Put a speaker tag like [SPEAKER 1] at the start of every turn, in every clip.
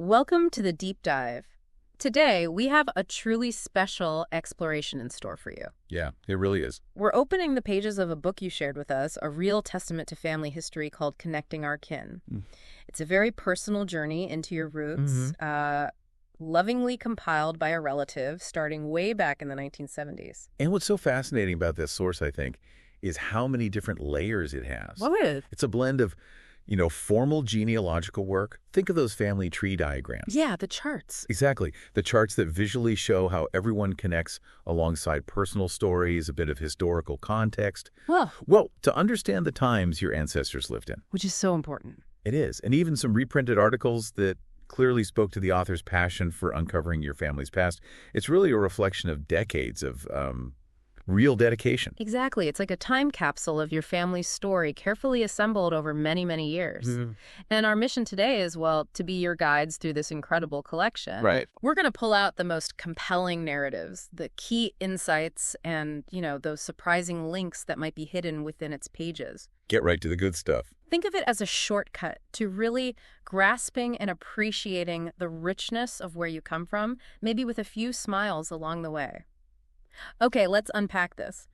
[SPEAKER 1] Welcome to the Deep Dive. Today, we have a truly special exploration in store for you.
[SPEAKER 2] Yeah, it really is.
[SPEAKER 1] We're opening the pages of a book you shared with us, a real testament to family history called Connecting Our Kin. It's a very personal journey into your roots, lovingly compiled by a relative starting way back in the 1970s.
[SPEAKER 2] And what's so fascinating about this source, I think, is how many different layers it has.
[SPEAKER 1] What?
[SPEAKER 2] It's a blend of, formal genealogical work. Think of those family tree diagrams.
[SPEAKER 1] Yeah, the charts.
[SPEAKER 2] Exactly. The charts that visually show how everyone connects alongside personal stories, a bit of historical context. Well, to understand the times your ancestors lived in.
[SPEAKER 1] Which is so important.
[SPEAKER 2] It is. And even some reprinted articles that clearly spoke to the author's passion for uncovering your family's past. It's really a reflection of decades of real dedication.
[SPEAKER 1] Exactly. It's like a time capsule of your family's story, carefully assembled over many, many years. And our mission today is, well, to be your guides through this incredible collection.
[SPEAKER 2] Right.
[SPEAKER 1] We're going to pull out the most compelling narratives, the key insights, and, those surprising links that might be hidden within its pages.
[SPEAKER 2] Get right to the good stuff.
[SPEAKER 1] Think of it as a shortcut to really grasping and appreciating the richness of where you come from, maybe with a few smiles along the way. Okay, let's unpack this.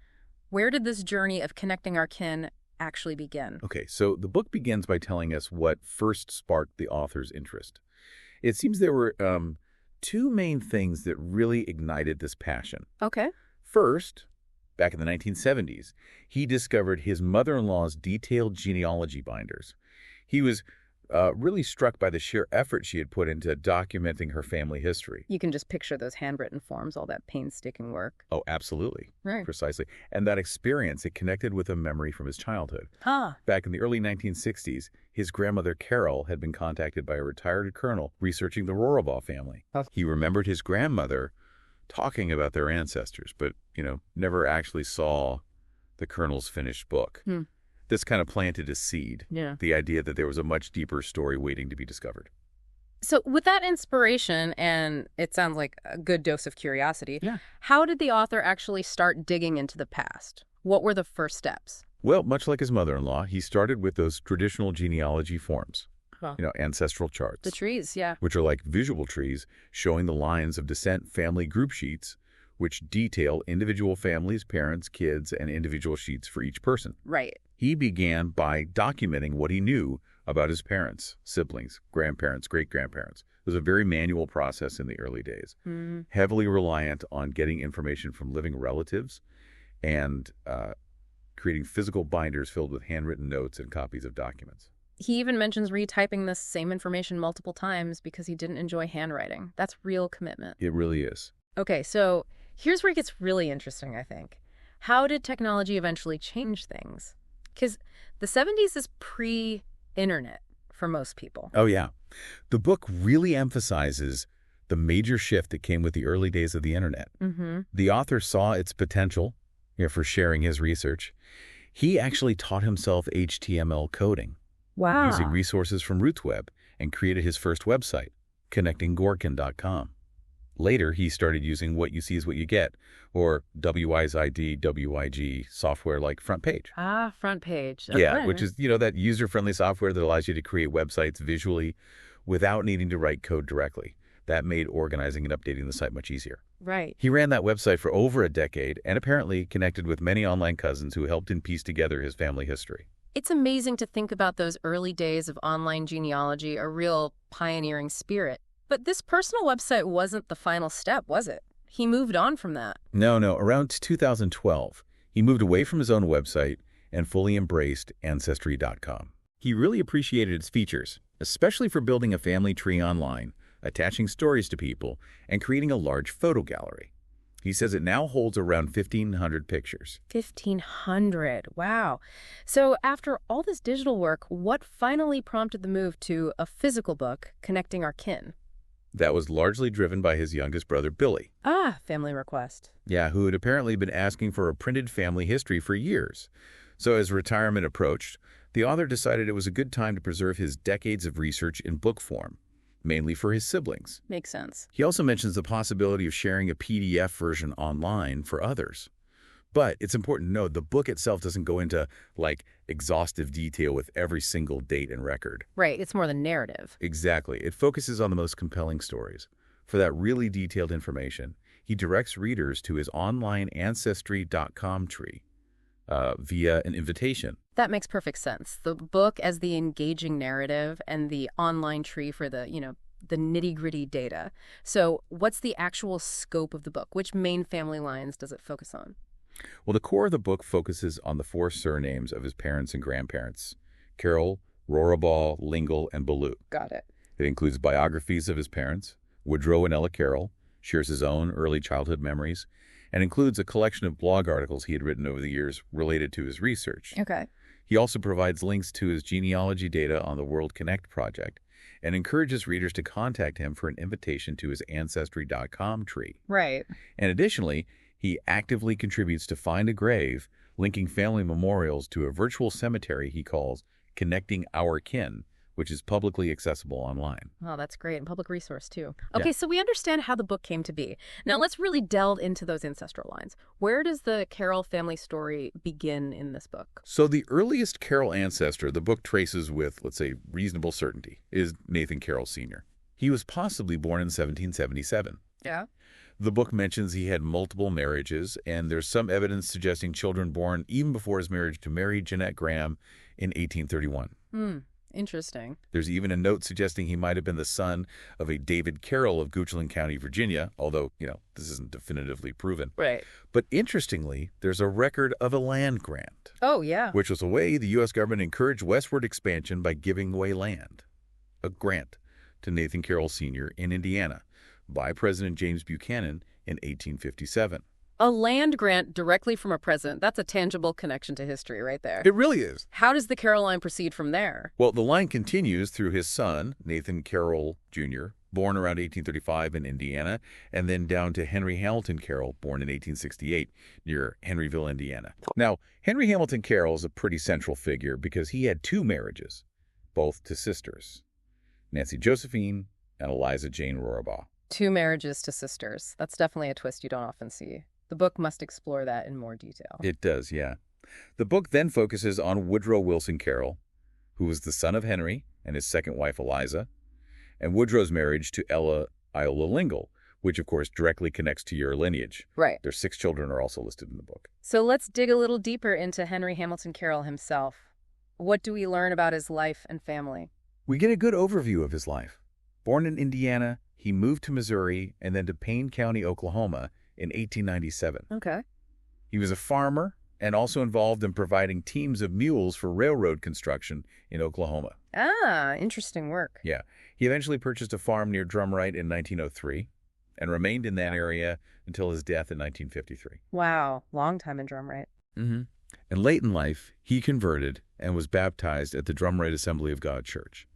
[SPEAKER 1] Where did this journey of connecting our kin actually begin?
[SPEAKER 2] Okay, so the book begins by telling us what first sparked the author's interest. It seems there were two main things that really ignited this passion.
[SPEAKER 1] Okay.
[SPEAKER 2] First, back in the 1970s, he discovered his mother-in-law's detailed genealogy binders. He was really struck by the sheer effort she had put into documenting her family history.
[SPEAKER 1] You can just picture those handwritten forms, all that painstaking work.
[SPEAKER 2] Oh, absolutely.
[SPEAKER 1] Right.
[SPEAKER 2] Precisely. And that experience, it connected with a memory from his childhood.
[SPEAKER 1] Ah.
[SPEAKER 2] Back in the early 1960s, his grandmother Carroll had been contacted by a retired colonel researching the Rohrabaugh family. He remembered his grandmother talking about their ancestors, but, never actually saw the colonel's finished book. This kind of planted a seed, the idea that there was a much deeper story waiting to be discovered.
[SPEAKER 1] So with that inspiration, and it sounds like a good dose of curiosity, how did the author actually start digging into the past? What were the first steps?
[SPEAKER 2] Well, much like his mother-in-law, he started with those traditional genealogy forms, ancestral charts.
[SPEAKER 1] The trees, yeah.
[SPEAKER 2] Which are like visual trees showing the lines of descent family group sheets, which detail individual families, parents, kids, and individual sheets for each person.
[SPEAKER 1] Right.
[SPEAKER 2] He began by documenting what he knew about his parents, siblings, grandparents, great-grandparents. It was a very manual process in the early days, heavily reliant on getting information from living relatives and creating physical binders filled with handwritten notes and copies of documents.
[SPEAKER 1] He even mentions retyping this same information multiple times because he didn't enjoy handwriting. That's real commitment.
[SPEAKER 2] It really is.
[SPEAKER 1] Okay, so here's where it gets really interesting, I think. How did technology eventually change things? Because the 70s is pre-internet for most people.
[SPEAKER 2] Oh, yeah. The book really emphasizes the major shift that came with the early days of the internet. The author saw its potential for sharing his research. He actually taught himself HTML coding.
[SPEAKER 1] Wow.
[SPEAKER 2] Using resources from RootsWeb and created his first website, connectinggorkin.com. Later, he started using What You See Is What You Get, or WISID, WIG software like FrontPage.
[SPEAKER 1] Ah, FrontPage.
[SPEAKER 2] Yeah,
[SPEAKER 1] Okay.
[SPEAKER 2] which is, that user-friendly software that allows you to create websites visually without needing to write code directly. That made organizing and updating the site much easier.
[SPEAKER 1] Right.
[SPEAKER 2] He ran that website for over a decade and apparently connected with many online cousins who helped him piece together his family history.
[SPEAKER 1] It's amazing to think about those early days of online genealogy, a real pioneering spirit. But this personal website wasn't the final step, was it? He moved on from that.
[SPEAKER 2] No. Around 2012, he moved away from his own website and fully embraced Ancestry.com. He really appreciated its features, especially for building a family tree online, attaching stories to people, and creating a large photo gallery. He says it now holds around 1,500 pictures.
[SPEAKER 1] 1,500. Wow. So after all this digital work, what finally prompted the move to a physical book, Connecting Our Kin?
[SPEAKER 2] That was largely driven by his youngest brother, Billy.
[SPEAKER 1] Ah, family request.
[SPEAKER 2] Yeah, who had apparently been asking for a printed family history for years. So as retirement approached, the author decided it was a good time to preserve his decades of research in book form, mainly for his siblings.
[SPEAKER 1] Makes sense.
[SPEAKER 2] He also mentions the possibility of sharing a PDF version online for others. But it's important to note the book itself doesn't go into, like, exhaustive detail with every single date and record.
[SPEAKER 1] Right, it's more the narrative.
[SPEAKER 2] Exactly. It focuses on the most compelling stories. For that really detailed information, he directs readers to his online Ancestry.com tree via an invitation.
[SPEAKER 1] That makes perfect sense. The book as the engaging narrative and the online tree for the, the nitty-gritty data. So what's the actual scope of the book? Which main family lines does it focus on?
[SPEAKER 2] Well, the core of the book focuses on the 4 surnames of his parents and grandparents: Carroll, Rorabaugh, Lingle, and Ballou.
[SPEAKER 1] Got it.
[SPEAKER 2] It includes biographies of his parents, Woodrow and Ella Carroll, shares his own early childhood memories, and includes a collection of blog articles he had written over the years related to his research.
[SPEAKER 1] Okay.
[SPEAKER 2] He also provides links to his genealogy data on the World Connect project and encourages readers to contact him for an invitation to his Ancestry.com tree.
[SPEAKER 1] Right.
[SPEAKER 2] And additionally, he actively contributes to Find a Grave, linking family memorials to a virtual cemetery he calls Connecting Our Kin, which is publicly accessible online.
[SPEAKER 1] Oh, that's great. And public resource, too. Okay,
[SPEAKER 2] Yeah.
[SPEAKER 1] so we understand how the book came to be. Now, let's really delve into those ancestral lines. Where does the Carroll family story begin in this book?
[SPEAKER 2] So the earliest Carroll ancestor the book traces with, let's say, reasonable certainty is Nathan Carroll Sr. He was possibly born in 1777.
[SPEAKER 1] Yeah.
[SPEAKER 2] The book mentions he had multiple marriages, and there's some evidence suggesting children born even before his marriage to Mary Jeanette Graham in 1831.
[SPEAKER 1] Interesting.
[SPEAKER 2] There's even a note suggesting he might have been the son of a David Carroll of Goochland County, Virginia, although, this isn't definitively proven.
[SPEAKER 1] Right.
[SPEAKER 2] But interestingly, there's a record of a land grant,
[SPEAKER 1] Oh, yeah.
[SPEAKER 2] which was a way the U.S. government encouraged westward expansion by giving away land. A grant to Nathan Carroll Sr. in Indiana by President James Buchanan in 1857.
[SPEAKER 1] A land grant directly from a president. That's a tangible connection to history right there.
[SPEAKER 2] It really is.
[SPEAKER 1] How does the Carroll line proceed from there?
[SPEAKER 2] Well, the line continues through his son, Nathan Carroll Jr., born around 1835 in Indiana, and then down to Henry Hamilton Carroll, born in 1868 near Henryville, Indiana. Now, Henry Hamilton Carroll is a pretty central figure because he had 2 marriages, both to sisters, Nancy Josephine and Eliza Jane Rorabaugh.
[SPEAKER 1] 2 marriages to sisters. That's definitely a twist you don't often see. The book must explore that in more detail.
[SPEAKER 2] It does, yeah. The book then focuses on Woodrow Wilson Carroll, who was the son of Henry and his second wife Eliza, and Woodrow's marriage to Ella Iola Lingle, which of course directly connects to your lineage.
[SPEAKER 1] Right.
[SPEAKER 2] Their 6 children are also listed in the book.
[SPEAKER 1] So let's dig a little deeper into Henry Hamilton Carroll himself. What do we learn about his life and family?
[SPEAKER 2] We get a good overview of his life. Born in Indiana, he moved to Missouri and then to Payne County, Oklahoma in 1897.
[SPEAKER 1] Okay.
[SPEAKER 2] He was a farmer and also involved in providing teams of mules for railroad construction in Oklahoma.
[SPEAKER 1] Ah, interesting work.
[SPEAKER 2] Yeah. He eventually purchased a farm near Drumright in 1903 and remained in that area until his death in 1953.
[SPEAKER 1] Wow, long time in Drumright.
[SPEAKER 2] Mm-hmm. And late in life, he converted and was baptized at the Drumright Assembly of God Church.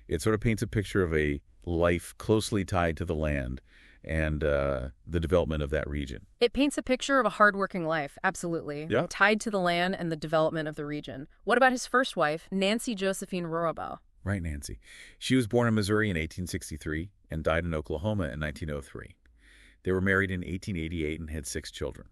[SPEAKER 2] It sort of paints a picture of a life closely tied to the land and the development of that region.
[SPEAKER 1] It paints a picture of a hardworking life, absolutely.
[SPEAKER 2] Yeah.
[SPEAKER 1] Tied to the land and the development of the region. What about his first wife, Nancy Josephine Rorabaugh?
[SPEAKER 2] Right, Nancy. She was born in Missouri in 1863 and died in Oklahoma in 1903. They were married in 1888 and had 6 children: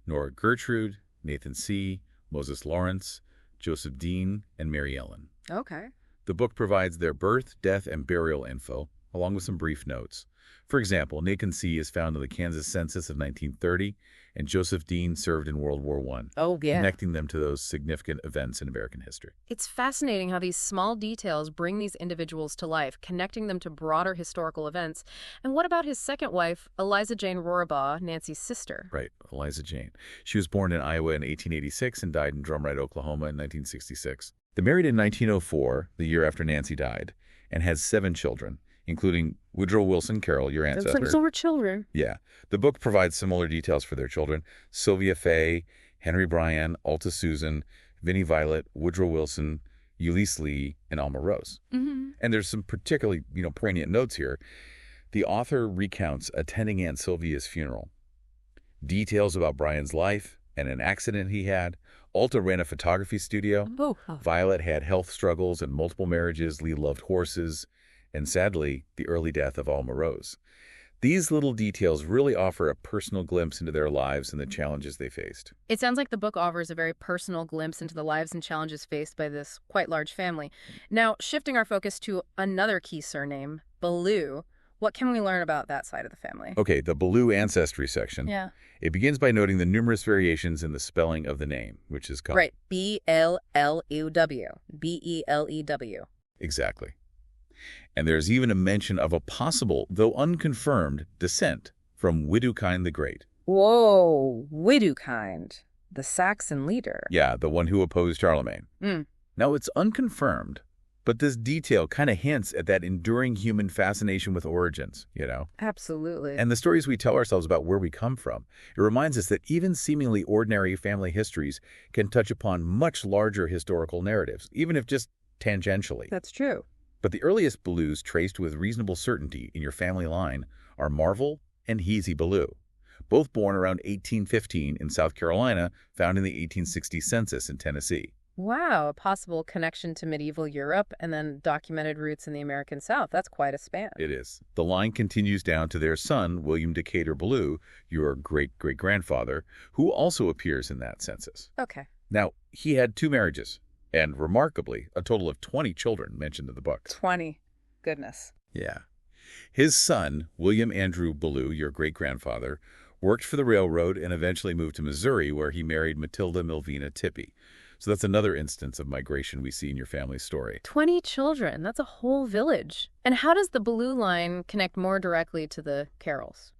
[SPEAKER 2] Nora Gertrude, Nathan C., Moses Lawrence, Joseph Dean, and Mary Ellen.
[SPEAKER 1] Okay.
[SPEAKER 2] The book provides their birth, death, and burial info, along with some brief notes. For example, Nathan C. is found in the Kansas Census of 1930, and Joseph Dean served in World War I,
[SPEAKER 1] Oh, yeah.
[SPEAKER 2] connecting them to those significant events in American history.
[SPEAKER 1] It's fascinating how these small details bring these individuals to life, connecting them to broader historical events. And what about his second wife, Eliza Jane Rorabaugh, Nancy's sister?
[SPEAKER 2] Right, Eliza Jane. She was born in Iowa in 1886 and died in Drumright, Oklahoma in 1966. They married in 1904, the year after Nancy died, and had 7 children, including Woodrow Wilson Carroll, your ancestor.
[SPEAKER 1] So we're children.
[SPEAKER 2] Yeah. The book provides similar details for their children: Sylvia Faye, Henry Bryan, Alta Susan, Vinnie Violet, Woodrow Wilson, Ulysses Lee, and Alma Rose.
[SPEAKER 1] Mm-hmm.
[SPEAKER 2] And there's some particularly, poignant notes here. The author recounts attending Aunt Sylvia's funeral, details about Bryan's life and an accident he had. Alta ran a photography studio.
[SPEAKER 1] Oh.
[SPEAKER 2] Violet had health struggles and multiple marriages. Lee loved horses. And sadly, the early death of Alma Rose. These little details really offer a personal glimpse into their lives and the challenges they faced.
[SPEAKER 1] It sounds like the book offers a very personal glimpse into the lives and challenges faced by this quite large family. Now, shifting our focus to another key surname, Ballou, what can we learn about that side of the family?
[SPEAKER 2] Okay, the Ballou ancestry section.
[SPEAKER 1] Yeah.
[SPEAKER 2] It begins by noting the numerous variations in the spelling of the name, which is called...
[SPEAKER 1] Right, B-L-L-E-W, B-E-L-E-W.
[SPEAKER 2] Exactly. And there's even a mention of a possible, though unconfirmed, descent from Widukind the Great.
[SPEAKER 1] Whoa, Widukind, the Saxon leader.
[SPEAKER 2] Yeah, the one who opposed Charlemagne.
[SPEAKER 1] Mm.
[SPEAKER 2] Now, it's unconfirmed, but this detail kind of hints at that enduring human fascination with origins, you know?
[SPEAKER 1] Absolutely.
[SPEAKER 2] And the stories we tell ourselves about where we come from, it reminds us that even seemingly ordinary family histories can touch upon much larger historical narratives, even if just tangentially.
[SPEAKER 1] That's true.
[SPEAKER 2] But the earliest Ballous traced with reasonable certainty in your family line are Marvel and Heasy Ballou, both born around 1815 in South Carolina, found in the 1860 census in Tennessee.
[SPEAKER 1] Wow, a possible connection to medieval Europe and then documented roots in the American South. That's quite a span.
[SPEAKER 2] It is. The line continues down to their son, William Decatur Ballou, your great-great-grandfather, who also appears in that census.
[SPEAKER 1] Okay.
[SPEAKER 2] Now, he had 2 marriages, and remarkably, a total of 20 children mentioned in the book.
[SPEAKER 1] 20. Goodness.
[SPEAKER 2] Yeah. His son, William Andrew Ballou, your great-grandfather, worked for the railroad and eventually moved to Missouri, where he married Matilda Milvina Tippy. So that's another instance of migration we see in your family's story.
[SPEAKER 1] 20 children. That's a whole village. And how does the Ballou line connect more directly to the Carrolls?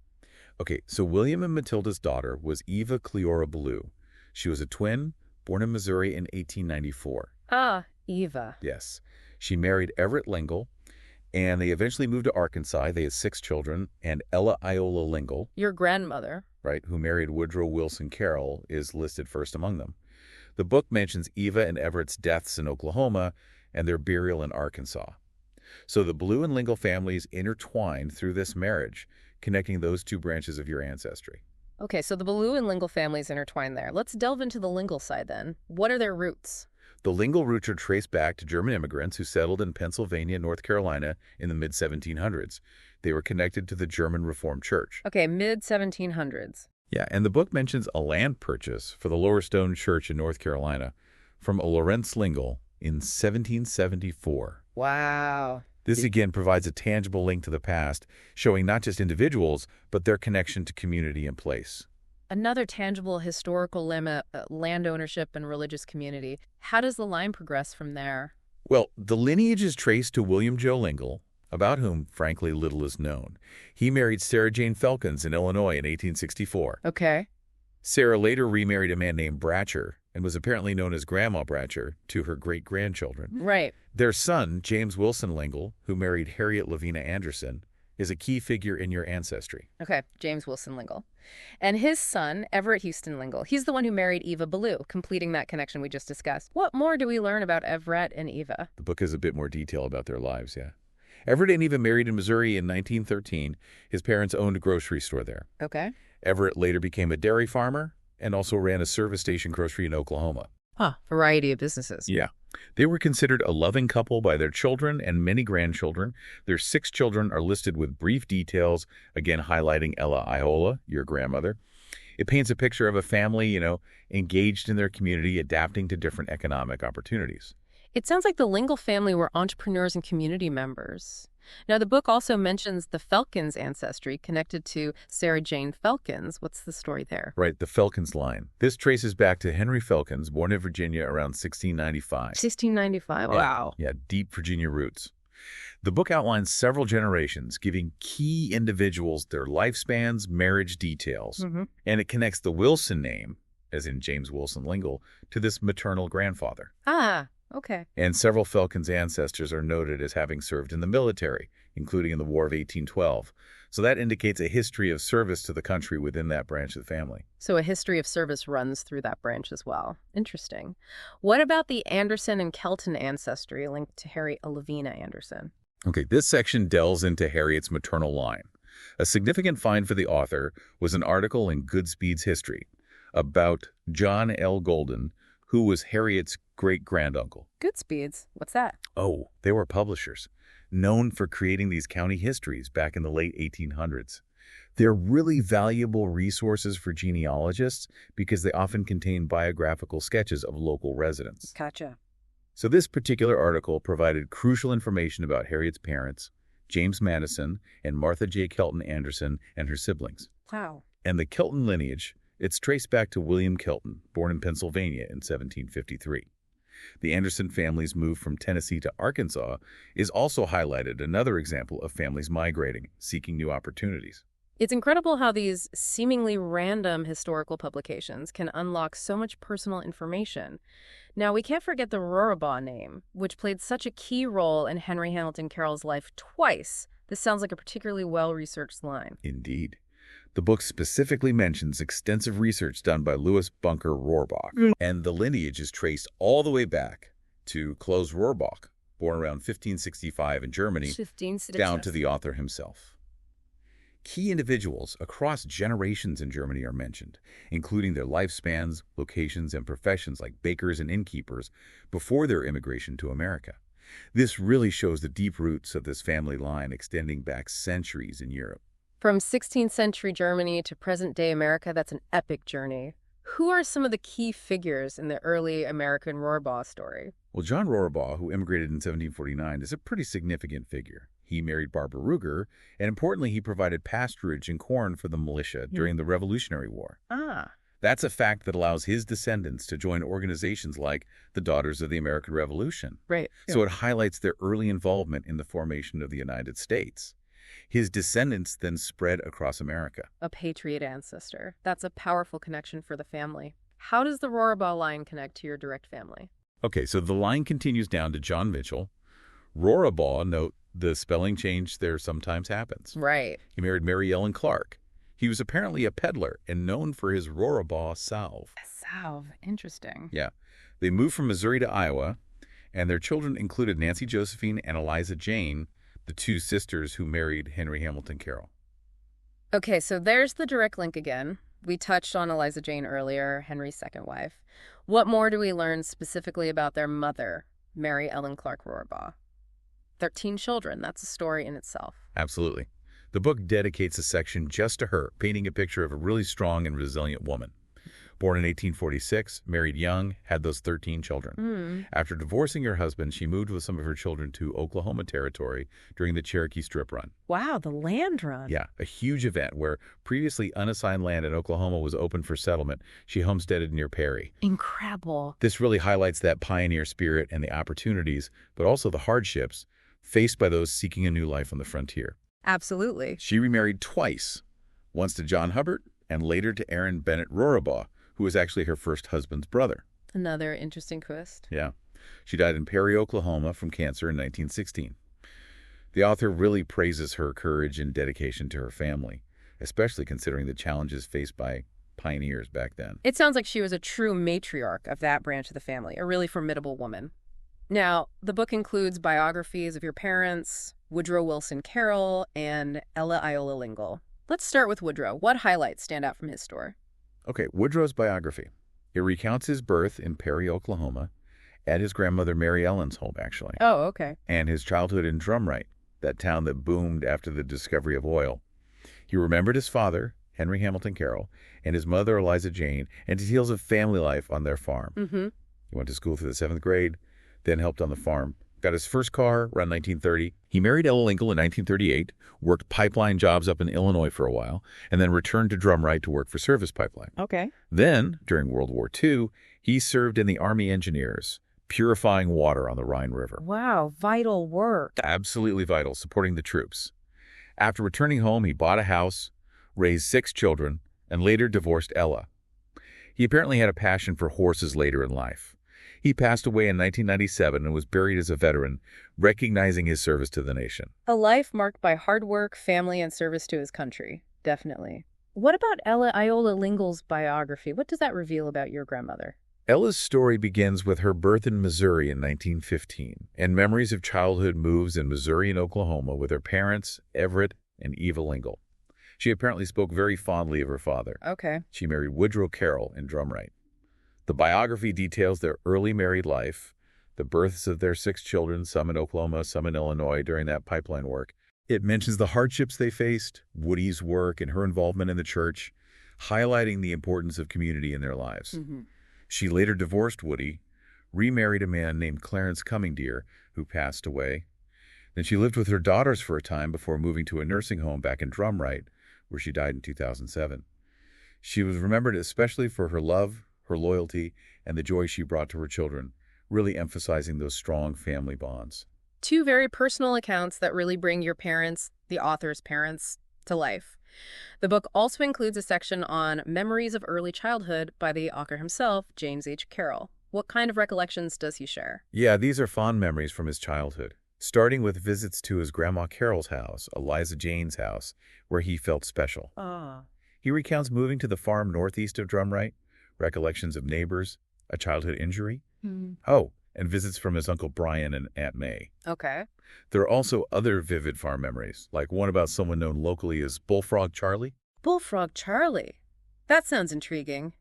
[SPEAKER 2] Okay, so William and Matilda's daughter was Eva Cleora Ballou. She was a twin, born in Missouri in 1894.
[SPEAKER 1] Ah, Eva.
[SPEAKER 2] Yes. She married Everett Lingle, and they eventually moved to Arkansas. They had 6 children, and Ella Iola Lingle,
[SPEAKER 1] Your grandmother.
[SPEAKER 2] right, who married Woodrow Wilson Carroll, is listed first among them. The book mentions Eva and Everett's deaths in Oklahoma and their burial in Arkansas. So the Ballou and Lingle families intertwined through this marriage, connecting those 2 branches of your ancestry.
[SPEAKER 1] Okay, so the Ballou and Lingle families intertwine there. Let's delve into the Lingle side then. What are their roots?
[SPEAKER 2] The Lingle roots are traced back to German immigrants who settled in Pennsylvania and North Carolina in the mid-1700s. They were connected to the German Reformed Church.
[SPEAKER 1] Okay, mid-1700s.
[SPEAKER 2] Yeah, and the book mentions a land purchase for the Lower Stone Church in North Carolina from a Lawrence Lingle in 1774.
[SPEAKER 1] Wow.
[SPEAKER 2] This again provides a tangible link to the past, showing not just individuals, but their connection to community and place.
[SPEAKER 1] Another tangible historical limit, land ownership and religious community. How does the line progress from there?
[SPEAKER 2] Well, the lineage is traced to William Joe Lingle, about whom, frankly, little is known. He married Sarah Jane Felkins in Illinois in 1864.
[SPEAKER 1] Okay.
[SPEAKER 2] Sarah later remarried a man named Bratcher and was apparently known as Grandma Bratcher to her great-grandchildren.
[SPEAKER 1] Right.
[SPEAKER 2] Their son, James Wilson Lingle, who married Harriet Lavina Anderson, is a key figure in your ancestry.
[SPEAKER 1] Okay, James Wilson Lingle. And his son, Everett Houston Lingle, he's the one who married Eva Ballou, completing that connection we just discussed. What more do we learn about Everett and Eva?
[SPEAKER 2] The book has a bit more detail about their lives, yeah. Everett and Eva married in Missouri in 1913. His parents owned a grocery store there.
[SPEAKER 1] Okay.
[SPEAKER 2] Everett later became a dairy farmer and also ran a service station grocery in Oklahoma.
[SPEAKER 1] Huh, variety of businesses.
[SPEAKER 2] Yeah. They were considered a loving couple by their children and many grandchildren. Their 6 children are listed with brief details, again highlighting Ella Iola, your grandmother. It paints a picture of a family, engaged in their community, adapting to different economic opportunities.
[SPEAKER 1] It sounds like the Lingle family were entrepreneurs and community members. Now, the book also mentions the Felkins ancestry connected to Sarah Jane Felkins. What's the story there?
[SPEAKER 2] Right, the Felkins line. This traces back to Henry Felkins, born in Virginia around 1695.
[SPEAKER 1] 1695, wow.
[SPEAKER 2] Yeah, deep Virginia roots. The book outlines several generations, giving key individuals their lifespans, marriage details. And it connects the Wilson name, as in James Wilson Lingle, to this maternal grandfather.
[SPEAKER 1] Ah, okay.
[SPEAKER 2] And several Felkins ancestors are noted as having served in the military, including in the War of 1812. So that indicates a history of service to the country within that branch of the family.
[SPEAKER 1] So a history of service runs through that branch as well. Interesting. What about the Anderson and Kelton ancestry linked to Harriet Lavina Anderson?
[SPEAKER 2] Okay, this section delves into Harriet's maternal line. A significant find for the author was an article in Goodspeed's History about John L. Golden, who was Harriet's great-granduncle.
[SPEAKER 1] Goodspeeds? What's that?
[SPEAKER 2] Oh, they were publishers, known for creating these county histories back in the late 1800s. They're really valuable resources for genealogists because they often contain biographical sketches of local residents.
[SPEAKER 1] Gotcha.
[SPEAKER 2] So this particular article provided crucial information about Harriet's parents, James Madison and Martha J. Kelton Anderson, and her siblings.
[SPEAKER 1] Wow.
[SPEAKER 2] And the Kelton lineage, it's traced back to William Kelton, born in Pennsylvania in 1753. The Anderson family's move from Tennessee to Arkansas is also highlighted, another example of families migrating, seeking new opportunities.
[SPEAKER 1] It's incredible how these seemingly random historical publications can unlock so much personal information. Now, we can't forget the Roribaugh name, which played such a key role in Henry Hamilton Carroll's life twice. This sounds like a particularly well-researched line.
[SPEAKER 2] Indeed. The book specifically mentions extensive research done by Louis Bunker Rohrbach, and the lineage is traced all the way back to Klaus Rohrbach, born around 1565 in Germany, down to the author himself. Key individuals across generations in Germany are mentioned, including their lifespans, locations, and professions like bakers and innkeepers before their immigration to America. This really shows the deep roots of this family line extending back centuries in Europe.
[SPEAKER 1] From 16th century Germany to present-day America, that's an epic journey. Who are some of the key figures in the early American Rohrbaugh story?
[SPEAKER 2] Well, John Rohrbaugh, who immigrated in 1749, is a pretty significant figure. He married Barbara Ruger, and importantly, he provided pasturage and corn for the militia during the Revolutionary War. That's a fact that allows his descendants to join organizations like the Daughters of the American Revolution.
[SPEAKER 1] Right.
[SPEAKER 2] So it highlights their early involvement in the formation of the United States. His descendants then spread across America.
[SPEAKER 1] A patriot ancestor. That's a powerful connection for the family. How does the Rohrbaugh line connect to your direct family?
[SPEAKER 2] Okay, so the line continues down to John Mitchell. Rohrbaugh, note, the spelling change there sometimes happens.
[SPEAKER 1] Right.
[SPEAKER 2] He married Mary Ellen Clark. He was apparently a peddler and known for his Rohrbaugh salve.
[SPEAKER 1] Salve. Interesting.
[SPEAKER 2] Yeah. They moved from Missouri to Iowa, and their children included Nancy Josephine and Eliza Jane, the two sisters who married Henry Hamilton Carroll.
[SPEAKER 1] Okay, so there's the direct link again. We touched on Eliza Jane earlier, Henry's second wife. What more do we learn specifically about their mother, Mary Ellen Clark Rohrbaugh? 13 children. That's a story in itself.
[SPEAKER 2] Absolutely. The book dedicates a section just to her, painting a picture of a really strong and resilient woman. Born in 1846, married young, had those 13 children. After divorcing her husband, she moved with some of her children to Oklahoma Territory during the Cherokee Strip Run.
[SPEAKER 1] Wow, the land run.
[SPEAKER 2] Yeah, a huge event where previously unassigned land in Oklahoma was open for settlement. She homesteaded near Perry.
[SPEAKER 1] Incredible.
[SPEAKER 2] This really highlights that pioneer spirit and the opportunities, but also the hardships faced by those seeking a new life on the frontier.
[SPEAKER 1] Absolutely.
[SPEAKER 2] She remarried twice, once to John Hubbard and later to Aaron Bennett Rohrabaugh, who was actually her first husband's brother.
[SPEAKER 1] Another interesting twist.
[SPEAKER 2] Yeah. She died in Perry, Oklahoma from cancer in 1916. The author really praises her courage and dedication to her family, especially considering the challenges faced by pioneers back then.
[SPEAKER 1] It sounds like she was a true matriarch of that branch of the family, a really formidable woman. Now, the book includes biographies of your parents, Woodrow Wilson Carroll, and Ella Iola Lingle. Let's start with Woodrow. What highlights stand out from his story?
[SPEAKER 2] Okay, Woodrow's biography. It recounts his birth in Perry, Oklahoma, at his grandmother Mary Ellen's home, actually.
[SPEAKER 1] Oh, okay.
[SPEAKER 2] And his childhood in Drumright, that town that boomed after the discovery of oil. He remembered his father, Henry Hamilton Carroll, and his mother, Eliza Jane, and details of family life on their farm. He went to school through the 7th grade, then helped on the farm. Got his first car around 1930. He married Ella Lingle in 1938, worked pipeline jobs up in Illinois for a while, and then returned to Drumright to work for Service Pipeline.
[SPEAKER 1] Okay.
[SPEAKER 2] Then, during World War II, he served in the Army Engineers, purifying water on the Rhine River.
[SPEAKER 1] Wow, vital work.
[SPEAKER 2] Absolutely vital, supporting the troops. After returning home, he bought a house, raised 6 children, and later divorced Ella. He apparently had a passion for horses later in life. He passed away in 1997 and was buried as a veteran, recognizing his service to the nation.
[SPEAKER 1] A life marked by hard work, family, and service to his country. Definitely. What about Ella Iola Lingle's biography? What does that reveal about your grandmother?
[SPEAKER 2] Ella's story begins with her birth in Missouri in 1915 and memories of childhood moves in Missouri and Oklahoma with her parents, Everett and Eva Lingle. She apparently spoke very fondly of her father.
[SPEAKER 1] Okay.
[SPEAKER 2] She married Woodrow Carroll in Drumright. The biography details their early married life, the births of their 6 children, some in Oklahoma, some in Illinois, during that pipeline work. It mentions the hardships they faced, Woody's work, and her involvement in the church, highlighting the importance of community in their lives. She later divorced Woody, remarried a man named Clarence Cummingdeer, who passed away. Then she lived with her daughters for a time before moving to a nursing home back in Drumright, where she died in 2007. She was remembered especially for her love, her loyalty, and the joy she brought to her children, really emphasizing those strong family bonds.
[SPEAKER 1] Two very personal accounts that really bring your parents, the author's parents, to life. The book also includes a section on memories of early childhood by the author himself, James H. Carroll. What kind of recollections does he share?
[SPEAKER 2] Yeah, these are fond memories from his childhood, starting with visits to his Grandma Carroll's house, Eliza Jane's house, where he felt special. He recounts moving to the farm northeast of Drumright, recollections of neighbors, a childhood injury. Oh, and visits from his Uncle Brian and Aunt May.
[SPEAKER 1] Okay.
[SPEAKER 2] There are also other vivid farm memories, like one about someone known locally as Bullfrog Charlie.
[SPEAKER 1] Bullfrog Charlie. That sounds intriguing.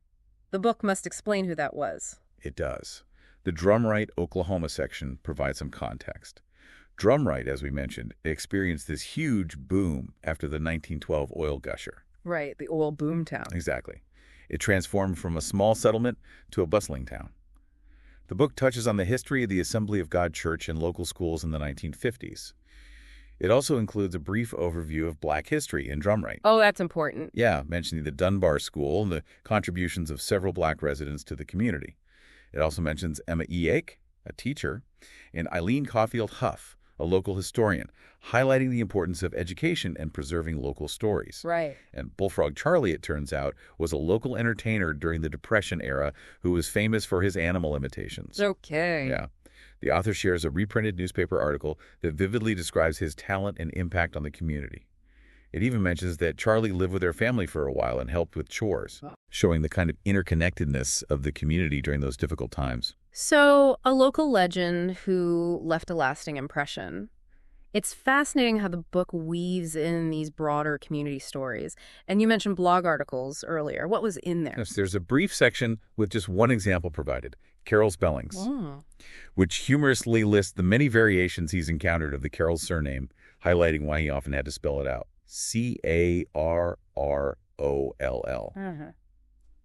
[SPEAKER 1] The book must explain who that was.
[SPEAKER 2] It does. The Drumright, Oklahoma section provides some context. Drumright, as we mentioned, experienced this huge boom after the 1912 oil gusher.
[SPEAKER 1] Right, the oil boom town.
[SPEAKER 2] Exactly. It transformed from a small settlement to a bustling town. The book touches on the history of the Assembly of God Church and local schools in the 1950s. It also includes a brief overview of Black history in Drumright.
[SPEAKER 1] Oh, that's important.
[SPEAKER 2] Yeah, mentioning the Dunbar School and the contributions of several Black residents to the community. It also mentions Emma E. Ake, a teacher, and Eileen Caulfield Huff, a local historian, highlighting the importance of education and preserving local stories.
[SPEAKER 1] Right.
[SPEAKER 2] And Bullfrog Charlie, it turns out, was a local entertainer during the Depression era who was famous for his animal imitations.
[SPEAKER 1] Okay.
[SPEAKER 2] Yeah. The author shares a reprinted newspaper article that vividly describes his talent and impact on the community. It even mentions that Charlie lived with their family for a while and helped with chores, showing the kind of interconnectedness of the community during those difficult times.
[SPEAKER 1] So, a local legend who left a lasting impression. It's fascinating how the book weaves in these broader community stories. And you mentioned blog articles earlier. What was in there?
[SPEAKER 2] Yes, there's a brief section with just one example provided, Carroll spellings, which humorously lists the many variations he's encountered of the Carroll surname, highlighting why he often had to spell it out. C-A-R-R-O-L-L.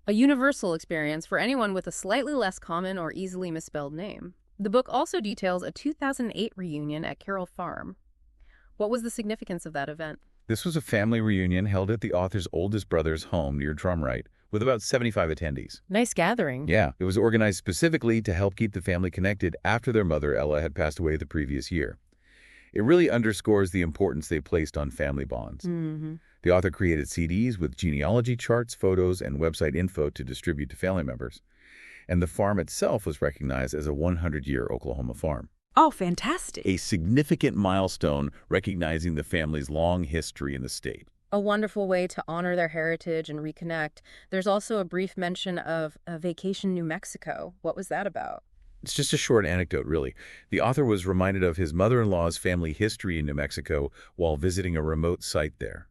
[SPEAKER 1] A universal experience for anyone with a slightly less common or easily misspelled name. The book also details a 2008 reunion at Carroll Farm. What was the significance of that event?
[SPEAKER 2] This was a family reunion held at the author's oldest brother's home near Drumright, with about 75 attendees.
[SPEAKER 1] Nice gathering.
[SPEAKER 2] Yeah, it was organized specifically to help keep the family connected after their mother, Ella, had passed away the previous year. It really underscores the importance they placed on family bonds. The author created CDs with genealogy charts, photos, and website info to distribute to family members. And the farm itself was recognized as a 100-year Oklahoma farm.
[SPEAKER 1] Oh, fantastic.
[SPEAKER 2] A significant milestone recognizing the family's long history in the state.
[SPEAKER 1] A wonderful way to honor their heritage and reconnect. There's also a brief mention of a vacation in New Mexico. What was that about?
[SPEAKER 2] It's just a short anecdote, really. The author was reminded of his mother-in-law's family history in New Mexico while visiting a remote site there.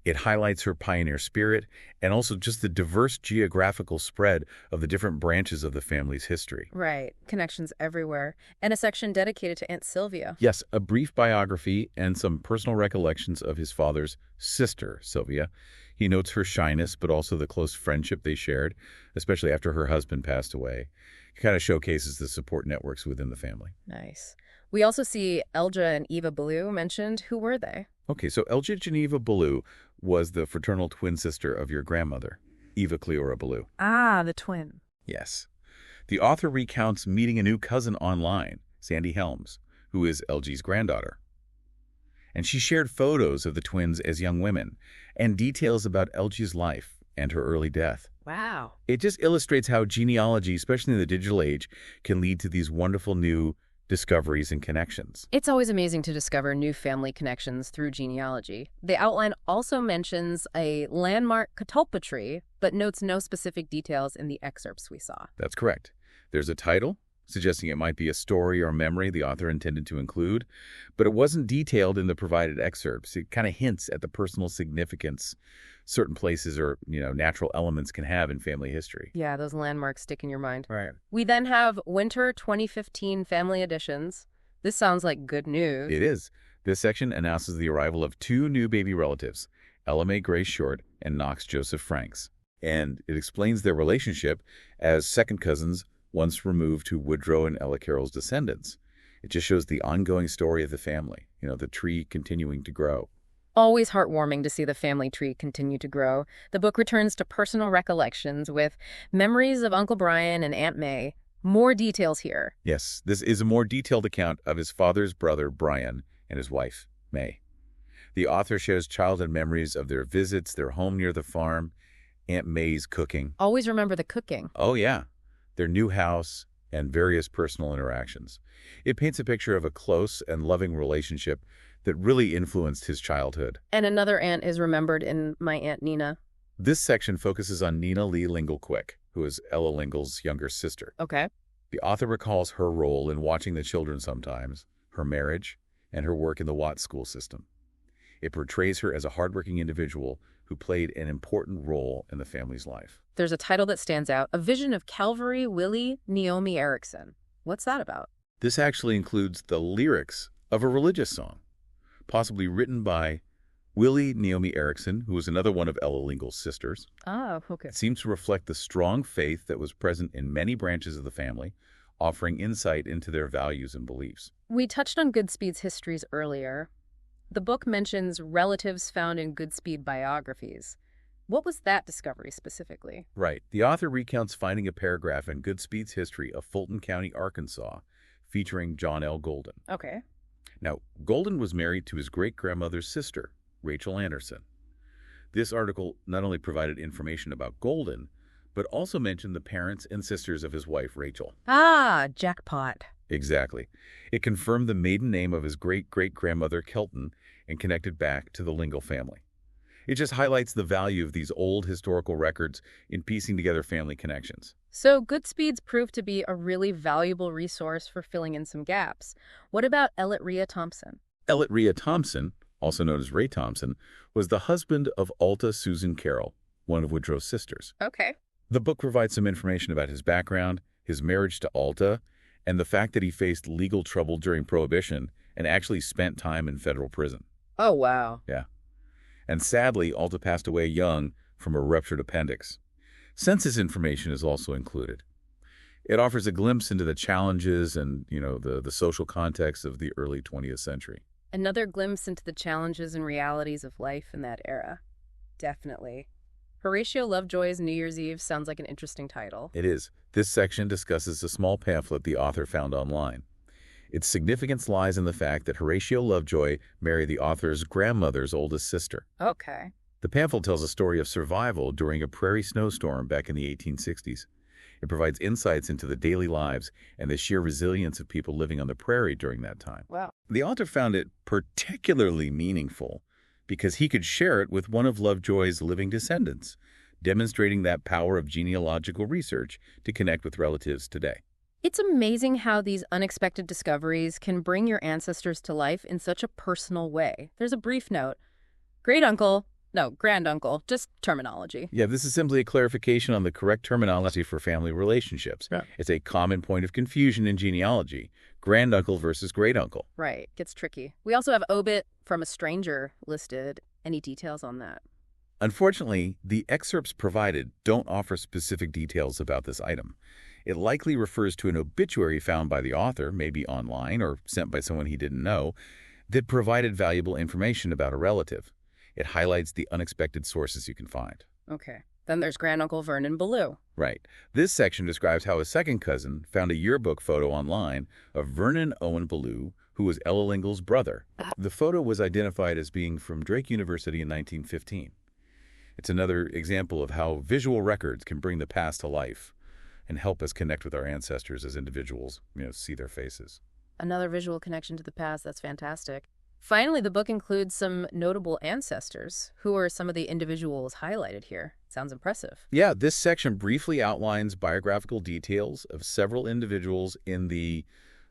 [SPEAKER 2] It highlights her pioneer spirit and also just the diverse geographical spread of the different branches of the family's history.
[SPEAKER 1] Right. Connections everywhere. And a section dedicated to Aunt Sylvia.
[SPEAKER 2] Yes, a brief biography and some personal recollections of his father's sister, Sylvia. He notes her shyness, but also the close friendship they shared, especially after her husband passed away. It kind of showcases the support networks within the family.
[SPEAKER 1] Nice. We also see Elja and Eva Ballou mentioned. Who were they?
[SPEAKER 2] Okay, so Elja Geneva Ballou was the fraternal twin sister of your grandmother, Eva Cleora Ballou.
[SPEAKER 1] Ah, the twin.
[SPEAKER 2] Yes. The author recounts meeting a new cousin online, Sandy Helms, who is Elgie's granddaughter. And she shared photos of the twins as young women and details about Elgie's life and her early death.
[SPEAKER 1] Wow.
[SPEAKER 2] It just illustrates how genealogy, especially in the digital age, can lead to these wonderful new discoveries and connections.
[SPEAKER 1] It's always amazing to discover new family connections through genealogy. The outline also mentions a landmark catalpa tree, but notes no specific details in the excerpts we saw.
[SPEAKER 2] That's correct. There's a title, suggesting it might be a story or memory the author intended to include, but it wasn't detailed in the provided excerpts. It kind of hints at the personal significance certain places or, natural elements can have in family history.
[SPEAKER 1] Yeah, those landmarks stick in your mind.
[SPEAKER 2] Right.
[SPEAKER 1] We then have Winter 2015 Family Editions. This sounds like good news.
[SPEAKER 2] It is. This section announces the arrival of two new baby relatives, Ella Mae Grace Short and Knox Joseph Franks. And it explains their relationship as second cousins once removed to Woodrow and Ella Carroll's descendants. It just shows the ongoing story of the family, the tree continuing to grow.
[SPEAKER 1] Always heartwarming to see the family tree continue to grow. The book returns to personal recollections with memories of Uncle Brian and Aunt May. More details here.
[SPEAKER 2] Yes, this is a more detailed account of his father's brother, Brian, and his wife, May. The author shares childhood memories of their visits, their home near the farm, Aunt May's cooking.
[SPEAKER 1] Always remember the cooking.
[SPEAKER 2] Oh, yeah. Their new house and various personal interactions. It paints a picture of a close and loving relationship that really influenced his childhood.
[SPEAKER 1] And another aunt is remembered in My Aunt Nina.
[SPEAKER 2] This section focuses on Nina Lee Lingle Quick, who is Ella Lingle's younger sister.
[SPEAKER 1] Okay.
[SPEAKER 2] The author recalls her role in watching the children sometimes, her marriage, and her work in the Watts school system. It portrays her as a hardworking individual who played an important role in the family's life.
[SPEAKER 1] There's a title that stands out, A Vision of Calvary, Willie Naomi Erickson. What's that about?
[SPEAKER 2] This actually includes the lyrics of a religious song, possibly written by Willie Naomi Erickson, who was another one of Ella Lingle's sisters.
[SPEAKER 1] Oh, okay.
[SPEAKER 2] It seems to reflect the strong faith that was present in many branches of the family, offering insight into their values and beliefs.
[SPEAKER 1] We touched on Goodspeed's histories earlier. The book mentions relatives found in Goodspeed biographies. What was that discovery specifically?
[SPEAKER 2] Right. The author recounts finding a paragraph in Goodspeed's history of Fulton County, Arkansas, featuring John L. Golden.
[SPEAKER 1] Okay.
[SPEAKER 2] Now, Golden was married to his great-grandmother's sister, Rachel Anderson. This article not only provided information about Golden, but also mentioned the parents and sisters of his wife, Rachel.
[SPEAKER 1] Ah, jackpot.
[SPEAKER 2] Exactly. It confirmed the maiden name of his great-great-grandmother, Kelton, and connected back to the Lingle family. It just highlights the value of these old historical records in piecing together family connections.
[SPEAKER 1] So Goodspeed's proved to be a really valuable resource for filling in some gaps. What about Elliot Rhea Thompson?
[SPEAKER 2] Elliot Rhea Thompson, also known as Ray Thompson, was the husband of Alta Susan Carroll, one of Woodrow's sisters.
[SPEAKER 1] Okay.
[SPEAKER 2] The book provides some information about his background, his marriage to Alta, and the fact that he faced legal trouble during Prohibition and actually spent time in federal prison.
[SPEAKER 1] Oh, wow.
[SPEAKER 2] Yeah. And sadly, Alta passed away young from a ruptured appendix. Census information is also included. It offers a glimpse into the challenges and, the social context of the early 20th century.
[SPEAKER 1] Another glimpse into the challenges and realities of life in that era. Definitely. Horatio Lovejoy's New Year's Eve sounds like an interesting title.
[SPEAKER 2] It is. This section discusses a small pamphlet the author found online. Its significance lies in the fact that Horatio Lovejoy married the author's grandmother's oldest sister.
[SPEAKER 1] Okay.
[SPEAKER 2] The pamphlet tells a story of survival during a prairie snowstorm back in the 1860s. It provides insights into the daily lives and the sheer resilience of people living on the prairie during that time.
[SPEAKER 1] Wow.
[SPEAKER 2] The author found it particularly meaningful because he could share it with one of Lovejoy's living descendants, demonstrating that power of genealogical research to connect with relatives today.
[SPEAKER 1] It's amazing how these unexpected discoveries can bring your ancestors to life in such a personal way. There's a brief note. Granduncle, just terminology.
[SPEAKER 2] Yeah, this is simply a clarification on the correct terminology for family relationships.
[SPEAKER 1] Yeah.
[SPEAKER 2] It's a common point of confusion in genealogy, granduncle versus great-uncle.
[SPEAKER 1] Right, gets tricky. We also have obit from a stranger listed. Any details on that?
[SPEAKER 2] Unfortunately, the excerpts provided don't offer specific details about this item. It likely refers to an obituary found by the author, maybe online or sent by someone he didn't know, that provided valuable information about a relative. It highlights the unexpected sources you can find.
[SPEAKER 1] Okay. Then there's Granduncle Vernon Ballou.
[SPEAKER 2] Right. This section describes how a second cousin found a yearbook photo online of Vernon Owen Ballou, who was Ella Lingle's brother. The photo was identified as being from Drake University in 1915. It's another example of how visual records can bring the past to life and help us connect with our ancestors as individuals, see their faces.
[SPEAKER 1] Another visual connection to the past. That's fantastic. Finally, the book includes some notable ancestors. Who are some of the individuals highlighted here? Sounds impressive.
[SPEAKER 2] Yeah, this section briefly outlines biographical details of several individuals in the,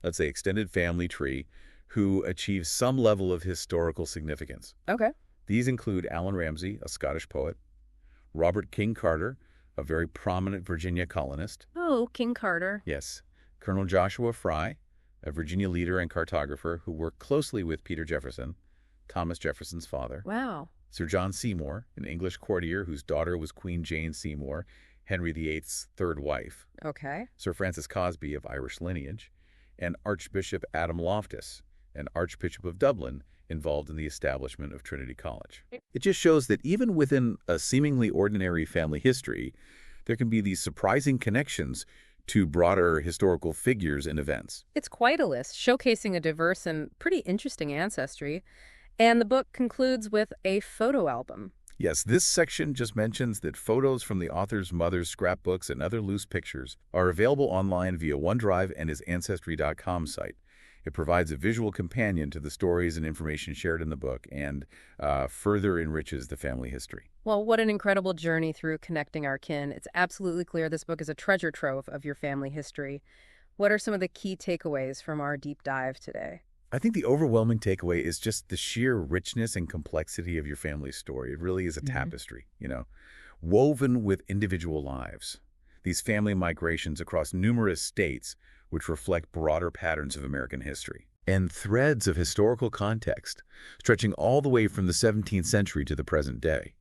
[SPEAKER 2] let's say, extended family tree who achieve some level of historical significance.
[SPEAKER 1] Okay.
[SPEAKER 2] These include Allan Ramsay, a Scottish poet, Robert King Carter, a very prominent Virginia colonist.
[SPEAKER 1] Oh, King Carter.
[SPEAKER 2] Yes. Colonel Joshua Fry, a Virginia leader and cartographer who worked closely with Peter Jefferson, Thomas Jefferson's father.
[SPEAKER 1] Wow.
[SPEAKER 2] Sir John Seymour, an English courtier whose daughter was Queen Jane Seymour, Henry VIII's third wife.
[SPEAKER 1] Okay.
[SPEAKER 2] Sir Francis Cosby of Irish lineage, and Archbishop Adam Loftus, an Archbishop of Dublin, involved in the establishment of Trinity College. It just shows that even within a seemingly ordinary family history, there can be these surprising connections to broader historical figures and events.
[SPEAKER 1] It's quite a list, showcasing a diverse and pretty interesting ancestry. And the book concludes with a photo album.
[SPEAKER 2] Yes, this section just mentions that photos from the author's mother's scrapbooks and other loose pictures are available online via OneDrive and his Ancestry.com site. It provides a visual companion to the stories and information shared in the book and further enriches the family history.
[SPEAKER 1] Well, what an incredible journey through connecting our kin. It's absolutely clear this book is a treasure trove of your family history. What are some of the key takeaways from our deep dive today?
[SPEAKER 2] I think the overwhelming takeaway is just the sheer richness and complexity of your family's story. It really is a tapestry, woven with individual lives. These family migrations across numerous states which reflect broader patterns of American history. And threads of historical context stretching all the way from the 17th century to the present day.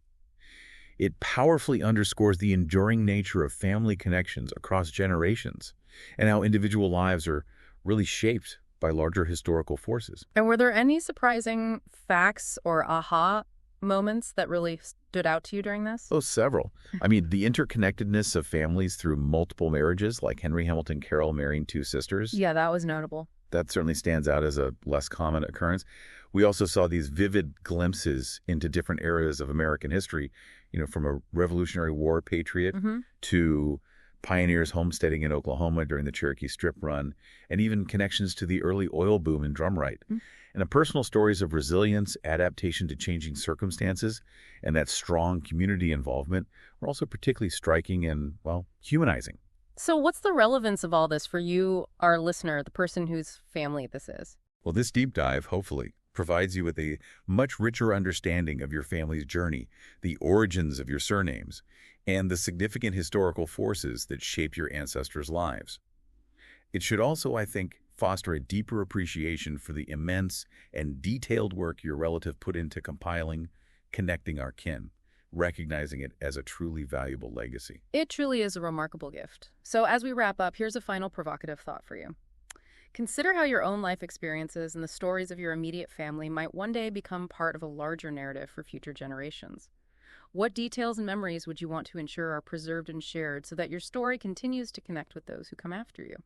[SPEAKER 2] It powerfully underscores the enduring nature of family connections across generations and how individual lives are really shaped by larger historical forces.
[SPEAKER 1] And were there any surprising facts or aha moments that really stood out to you during this?
[SPEAKER 2] Oh, several. I mean, the interconnectedness of families through multiple marriages, like Henry Hamilton Carroll marrying two sisters.
[SPEAKER 1] Yeah, that was notable.
[SPEAKER 2] That certainly stands out as a less common occurrence. We also saw these vivid glimpses into different eras of American history, from a Revolutionary War patriot to pioneers homesteading in Oklahoma during the Cherokee Strip Run, and even connections to the early oil boom in Drumright. And the personal stories of resilience, adaptation to changing circumstances, and that strong community involvement were also particularly striking and, humanizing.
[SPEAKER 1] So what's the relevance of all this for you, our listener, the person whose family this is?
[SPEAKER 2] Well, this deep dive, hopefully, provides you with a much richer understanding of your family's journey, the origins of your surnames, and the significant historical forces that shape your ancestors' lives. It should also, I think, foster a deeper appreciation for the immense and detailed work your relative put into compiling, connecting our kin, recognizing it as a truly valuable legacy.
[SPEAKER 1] It truly is a remarkable gift. So as we wrap up, here's a final provocative thought for you. Consider how your own life experiences and the stories of your immediate family might one day become part of a larger narrative for future generations. What details and memories would you want to ensure are preserved and shared so that your story continues to connect with those who come after you?